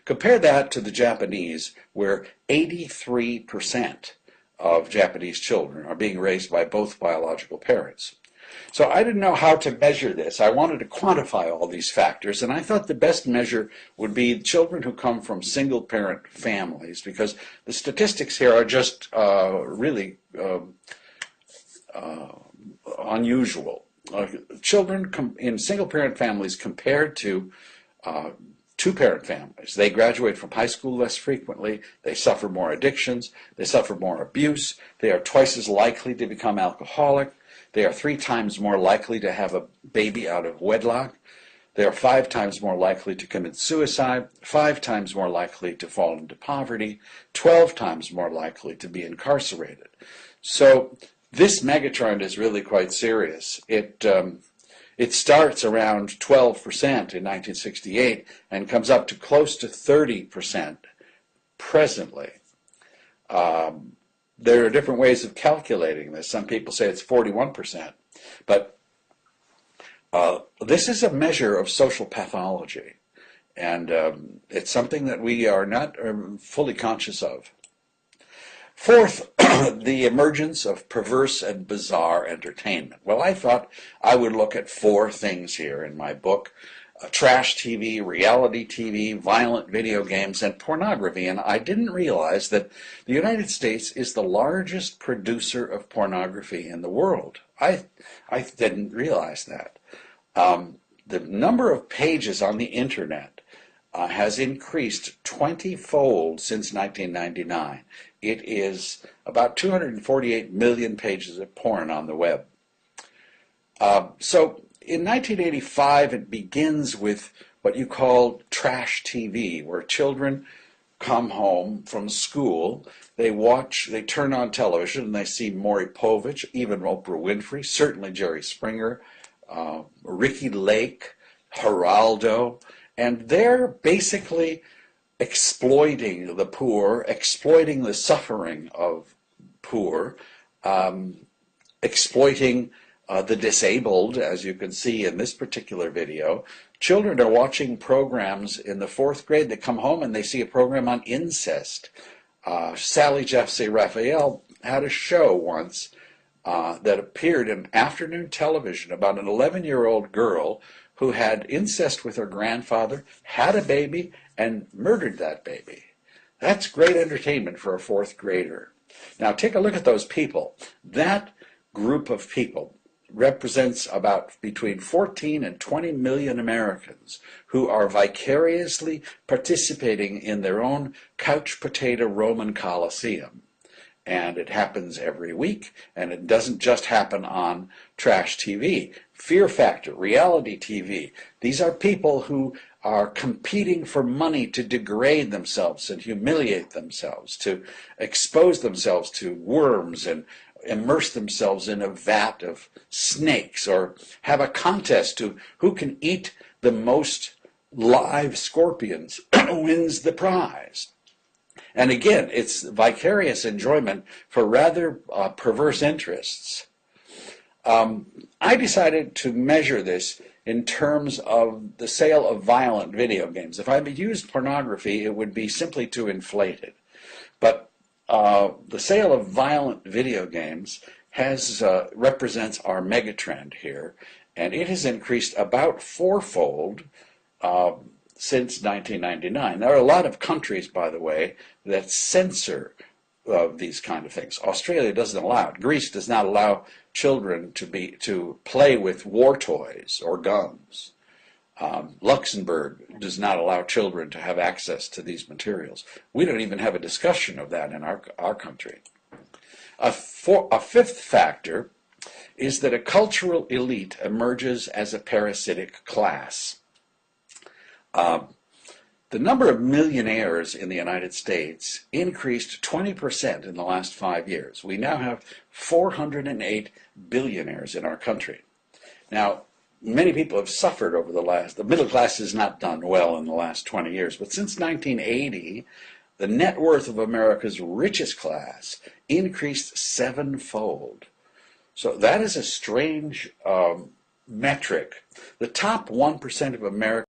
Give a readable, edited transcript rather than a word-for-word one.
Compare that to the Japanese, where 83% of Japanese children are being raised by both biological parents. So I didn't know how to measure this. I wanted to quantify all these factors, and I thought the best measure would be children who come from single-parent families, because the statistics here are just really unusual. Children in single-parent families compared to two-parent families, they graduate from high school less frequently, they suffer more addictions, they suffer more abuse, they are twice as likely to become alcoholic, they are 3 times more likely to have a baby out of wedlock, they are 5 times more likely to commit suicide, 5 times more likely to fall into poverty, 12 times more likely to be incarcerated. So this megatrend is really quite serious. It starts around 12% in 1968 and comes up to close to 30% presently. There are different ways of calculating this. Some people say it's 41%, but this is a measure of social pathology, and it's something that we are not fully conscious of. Fourth, the emergence of perverse and bizarre entertainment. Well, I thought I would look at 4 things here in my book: trash TV, reality TV, violent video games, and pornography. And I didn't realize that the United States is the largest producer of pornography in the world. I didn't realize that. The number of pages on the internet has increased 20-fold since 1999. It is about 248 million pages of porn on the web. So in 1985, it begins with what you call trash TV, where children come home from school, they turn on television, and they see Maury Povich, even Oprah Winfrey, certainly Jerry Springer, Ricky Lake, Geraldo, and they're basically exploiting the poor, exploiting the suffering of poor, exploiting the disabled, as you can see in this particular video. Children are watching programs in the 4th grade. They come home and they see a program on incest. Sally Jessy Raphael had a show once that appeared in afternoon television about an 11-year-old girl who had incest with her grandfather, had a baby, and murdered that baby. That's great entertainment for a 4th grader. Now take a look at those people. That group of people represents about between 14 and 20 million Americans who are vicariously participating in their own couch potato Roman Colosseum. And it happens every week, and it doesn't just happen on trash TV. Fear Factor, reality TV, these are people who are competing for money to degrade themselves and humiliate themselves, to expose themselves to worms and immerse themselves in a vat of snakes, or have a contest to who can eat the most live scorpions wins the prize. And again, it's vicarious enjoyment for rather perverse interests. I decided to measure this in terms of the sale of violent video games. If I used pornography, it would be simply too inflated. But the sale of violent video games represents our megatrend here, and it has increased about 4-fold since 1999. There are a lot of countries, by the way, that censor these kind of things. Australia doesn't allow it. Greece does not allow children to play with war toys or guns. Luxembourg does not allow children to have access to these materials. We don't even have a discussion of that in our country. A 5th factor is that a cultural elite emerges as a parasitic class. The number of millionaires in the United States increased 20% in the last 5 years. We now have 408 billionaires in our country. Now, many people have suffered over the middle class has not done well in the last 20 years, but since 1980, the net worth of America's richest class increased 7-fold. So that is a strange metric. The top 1% of Americans